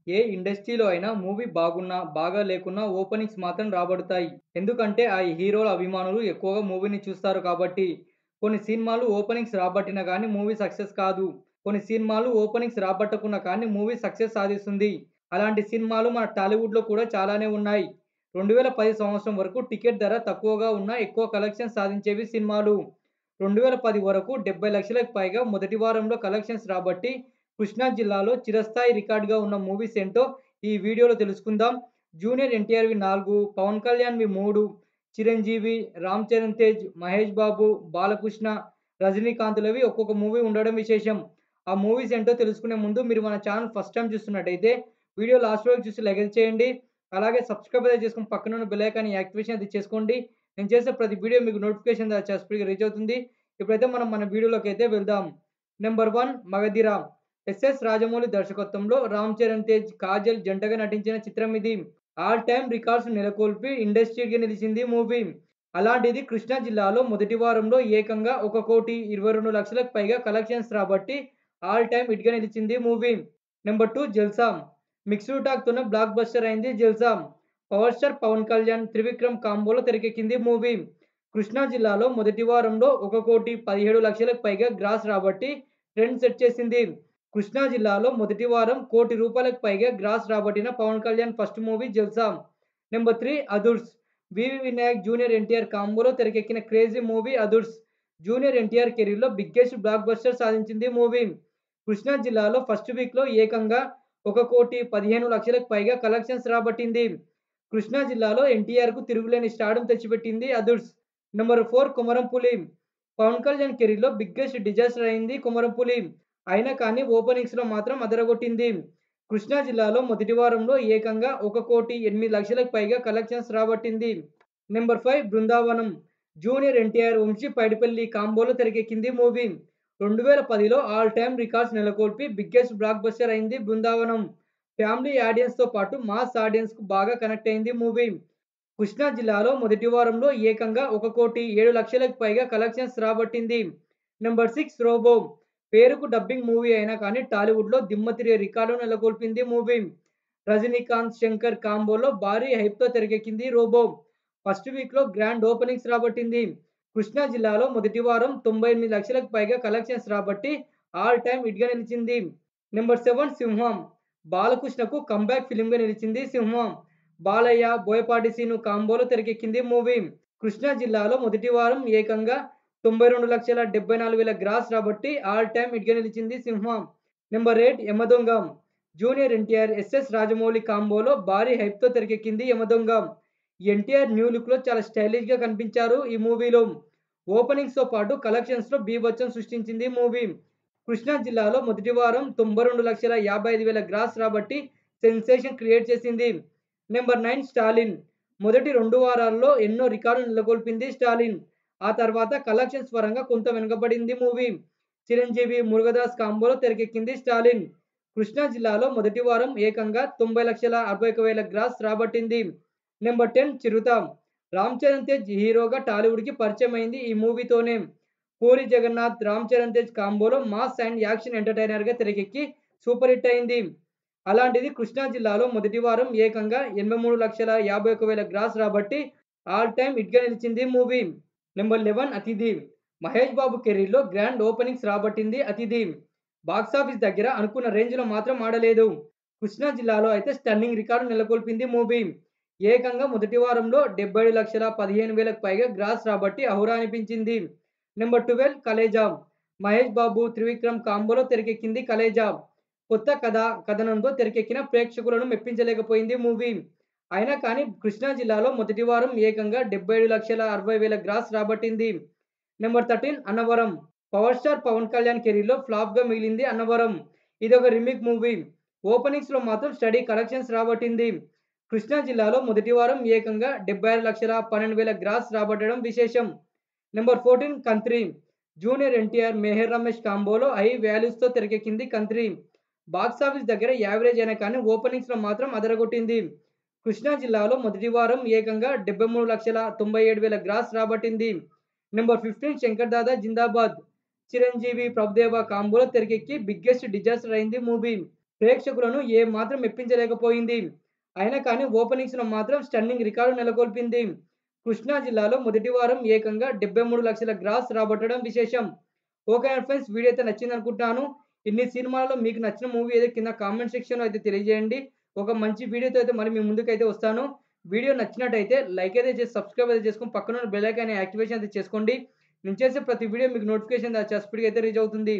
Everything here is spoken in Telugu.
ఏ ఇండస్ట్రీలో అయినా మూవీ బాగున్నా, బాగా లేకున్నా ఓపెనింగ్స్ మాత్రం రాబడతాయి. ఎందుకంటే ఆ హీరోల అభిమానులు ఎక్కువగా మూవీని చూస్తారు కాబట్టి. కొన్ని సినిమాలు ఓపెనింగ్స్ రాబట్టినా గానీ మూవీ సక్సెస్ కాదు. కొన్ని సినిమాలు ఓపెనింగ్స్ రాబట్టకున్నా కానీ మూవీ సక్సెస్ సాధిస్తుంది. అలాంటి సినిమాలు మన టాలీవుడ్‌లో కూడా చాలానే ఉన్నాయి. 2010 సంవత్సరం వరకు టికెట్ ధర తక్కువగా ఉన్నా ఎక్కువ కలెక్షన్స్ సాధించేవి సినిమాలు. 2010 వరకు 70,00,000కి పైగా మొదటి వారంలో కలెక్షన్స్ రాబట్టి కృష్ణా జిల్లాలో చిరస్థాయి రికార్డ్‌గా ఉన్న మూవీస్ ఏంటో ఈ వీడియోలో తెలుసుకుందాం. జూనియర్ ఎన్టీఆర్‌వి 4, పవన్ కళ్యాణ్‌వి 3, చిరంజీవి, రామ్ చరణ్ తేజ్, మహేష్ బాబు, బాలకృష్ణ, రజనీకాంత్‌లవి ఒక్కొక్క మూవీ ఉండడం విశేషం. ఆ మూవీస్ ఏంటో తెలుసుకునే ముందు మీరు మన ఛానల్ ఫస్ట్ టైమ్ చూస్తున్నట్టయితే వీడియో లాస్ట్ వరకు చూసి లైక్ చేయండి. అలాగే సబ్స్క్రైబ్ అయితే చేసుకొని పక్కన ఉన్న బెల్ ఐకాన్ యాక్టివేషన్ అది చేసుకోండి. నేను చేసే ప్రతి వీడియో మీకు నోటిఫికేషన్ ద్వారా స్పీడ్‌గా రీచ్ అవుతుంది. ఇప్పుడైతే మనం మన వీడియోలోకైతే వెళ్దాం. నంబర్ 1 మగధీర. ఎస్ఎస్ రాజమౌళి దర్శకత్వంలో రామ్ చరణ్ తేజ్, కాజల్ జంటగా నటించిన చిత్రం ఇది. ఆల్ టైమ్ రికార్డ్స్ నెలకొల్పి ఇండస్ట్రీకి నిలిచింది మూవీ. అలాంటిది కృష్ణా జిల్లాలో మొదటి వారంలో ఏకంగా 1,22,00,000కి పైగా కలెక్షన్స్ రాబట్టి ఆల్ టైమ్ హిట్‌గా నిలిచింది మూవీ. నంబర్ 2 జల్సా. మిక్స్డ్ టాక్‌తోనే బ్లాక్ బస్టర్ అయింది జల్సా. పవర్ స్టార్ పవన్ కళ్యాణ్, త్రివిక్రమ్ కాంబోలో తెరకెక్కింది మూవీ. కృష్ణా జిల్లాలో మొదటి వారంలో 1,17,00,000కి పైగా గ్రాస్ రాబట్టి ట్రెండ్ సెట్ చేసింది. కృష్ణా జిల్లాలో మొదటి వారం ₹1,00,00,000కి పైగా గ్రాస్ రాబట్టిన Pawan Kalyan first movie 'Jalsa'. Number 3 Adhurs. VV Vinayak, junior NTR కాంబోలో తెరకెక్కిన crazy movie 'Adhurs'. Junior NTR కెరీర్‌లో బిగ్గెస్ట్ బ్లాక్ బస్టర్ సాధించింది మూవీ. కృష్ణా జిల్లాలో ఫస్ట్ వీక్‌లో ఏకంగా 1,15,00,000కి పైగా కలెక్షన్స్ రాబట్టింది. కృష్ణా జిల్లాలో ఎన్టీఆర్‌కు తిరుగులేని స్టార్డమ్ తెచ్చిపెట్టింది 'అదుర్స్'. నెంబర్ 4 కొమరం పులి. పవన్ కళ్యాణ్ కెరీర్‌లో బిగ్గెస్ట్ డిజాస్టర్ అయింది 'కొమరం పులి'. అయినా కానీ ఓపెనింగ్స్‌లో మాత్రం అదరగొట్టింది. కృష్ణా జిల్లాలో మొదటి వారంలో ఏకంగా 1,08,00,000కి పైగా కలెక్షన్స్ రాబట్టింది. Number 5 Brindavanam. Junior NTR, Vamshi Paidipally కాంబోలో తెరకెక్కింది మూవీ. 2010లో ఆల్ టైమ్ రికార్డ్స్ నెలకొల్పి బిగ్గెస్ట్ బ్లాక్ బస్టర్ అయింది బృందావనం. ఫ్యామిలీ ఆడియన్స్‌తో పాటు మాస్ ఆడియన్స్‌కు బాగా కనెక్ట్ అయింది మూవీ. కృష్ణా జిల్లాలో మొదటి వారంలో ఏకంగా 1,07,00,000కి పైగా కలెక్షన్స్ రాబట్టింది. Number 6 Robo. పేరుకు డబ్బింగ్ మూవీ అయినా కానీ టాలీవుడ్‌లో దిమ్మ తిరిగే రికార్డును నెలకొల్పింది మూవీ. రజనీకాంత్, శంకర్ కాంబోలో భారీ హైప్‌తో తెరకెక్కింది 'రోబో'. ఫస్ట్ వీక్‌లో గ్రాండ్ ఓపెనింగ్స్ రాబట్టింది. కృష్ణా జిల్లాలో మొదటి వారం 98,00,000కి పైగా కలెక్షన్స్ రాబట్టి ఆల్ టైమ్ హిట్‌గా నిలిచింది. నెంబర్ 7 సింహం. బాలకృష్ణకు కంబ్యాక్ ఫిల్మ్‌గా నిలిచింది 'సింహం'. బాలయ్య, బోయపాటి సీను కాంబోలో తెరకెక్కింది మూవీ. కృష్ణా జిల్లాలో మొదటి వారం ఏకంగా 92,74,000 గ్రాస్ రాబట్టి ఆల్ టైమ్ హిట్‌గా నిలిచింది 'Simham'. Number 8 Yamadonga. Junior NTR, SS Rajamouli కాంబోలో భారీ హైప్‌తో తెరకెక్కింది 'యమదొంగ'. ఎన్టీఆర్ న్యూ లుక్‌లో చాలా స్టైలిష్‌గా కనిపించారు ఈ మూవీలో. ఓపెనింగ్స్‌తో పాటు కలెక్షన్స్‌లో బీభత్సం సృష్టించింది మూవీ. కృష్ణా జిల్లాలో మొదటి వారం 92,55,000 గ్రాస్ రాబట్టి సెన్సేషన్ క్రియేట్ చేసింది. నెంబర్ 9 స్టాలిన్. మొదటి 2 వారాల్లో ఎన్నో రికార్డులు నెలకొల్పింది స్టాలిన్. ఆ తర్వాత కలెక్షన్స్ పరంగా కొంత వెనుకబడింది మూవీ. చిరంజీవి, మురుగదాస్ కాంబోలో తెరకెక్కింది 'స్టాలిన్'. కృష్ణా జిల్లాలో మొదటి వారం ఏకంగా 90,61,000 గ్రాస్ రాబట్టింది. నెంబర్ 10 చిరుత. రామ్ చరణ్ తేజ్ హీరోగా టాలీవుడ్‌కి పరిచయమైంది ఈ మూవీతోనే. పూరి జగన్నాథ్, రామ్ చరణ్ తేజ్ కాంబోలో మాస్ అండ్ యాక్షన్ ఎంటర్‌టైనర్‌గా తెరకెక్కి సూపర్ హిట్ అయింది. అలాంటిది కృష్ణా జిల్లాలో మొదటి వారం ఏకంగా 83,51,000 గ్రాస్ రాబట్టి ఆల్ టైమ్ హిట్‌గా నిలిచింది మూవీ. నెంబర్ 11 అతిథి. మహేష్ బాబు కెరీర్‌లో గ్రాండ్ ఓపెనింగ్స్ రాబట్టింది 'అతిథి'. బాక్సాఫీస్ దగ్గర అనుకున్న రేంజ్‌లో మాత్రం ఆడలేదు. కృష్ణా జిల్లాలో అయితే స్టన్నింగ్ రికార్డు నెలకొల్పింది మూవీ. ఏకంగా మొదటి వారంలో 77,15,000కి పైగా గ్రాస్ రాబట్టి ఔరా అనిపించింది. నెంబర్ 12 కలేజా. మహేష్ బాబు, త్రివిక్రమ్ కాంబోలో తెరకెక్కింది 'కలేజా'. కొత్త కథ, కథనంతో తెరకెక్కిన ప్రేక్షకులను మెప్పించలేకపోయింది మూవీ. అయినా కానీ కృష్ణా జిల్లాలో మొదటి వారం ఏకంగా 77,60,000 గ్రాస్ రాబట్టింది. Number 13 Annavaram. Power star Pawan Kalyan కెరీర్‌లో ఫ్లాప్‌గా మిగిలింది 'అన్నవరం'. ఇదొక రీమేక్ మూవీ. ఓపెనింగ్స్‌లో మాత్రం స్టడీ కలెక్షన్స్ రాబట్టింది. కృష్ణా జిల్లాలో మొదటి వారం ఏకంగా 76,12,000 గ్రాస్ రాబట్టడం విశేషం. Number 14 Kantri. Junior NTR, Meher Ramesh కాంబోలో హై వాల్యూస్‌తో తెరకెక్కింది 'కంత్రి'. బాక్సాఫీస్ దగ్గర యావరేజ్ అయినా కానీ ఓపెనింగ్స్‌లో మాత్రం అదరగొట్టింది. కృష్ణా జిల్లాలో మొదటి వారం ఏకంగా 73,97,000 గ్రాస్ రాబట్టింది. నెంబర్ 15 శంకర్ దాదా జిందాబాద్. చిరంజీవి, ప్రభుదేవా కాంబోలో తెరకెక్కి బిగ్గెస్ట్ డిజాస్టర్ అయింది మూవీ. ప్రేక్షకులను ఏమాత్రం మెప్పించలేకపోయింది. అయినా కానీ ఓపెనింగ్స్‌లో మాత్రం స్టన్నింగ్ రికార్డు నెలకొల్పింది. కృష్ణా జిల్లాలో మొదటి వారం ఏకంగా 73,00,000 గ్రాస్ రాబట్టడం విశేషం. ఓకే ఫ్రెండ్స్, వీడియో అయితే నచ్చిందనుకుంటున్నాను. ఇన్ని సినిమాలలో మీకు నచ్చిన మూవీ ఏదో కింద కామెంట్ సెక్షన్‌లో అయితే తెలియజేయండి. ఒక మంచి వీడియోతో అయితే మళ్ళీ మీ ముందుకైతే వస్తాను. వీడియో నచ్చినట్టయితే లైక్ అయితే చేసి సబ్స్క్రైబ్ అయితే చేసుకొని పక్కనున్న బెల్ ఐకాన్ యాక్టివేషన్ అయితే చేసుకోండి. నేను చేసే ప్రతి వీడియో మీకు నోటిఫికేషన్ స్పీడ్‌గా అయితే రీచ్ అవుతుంది.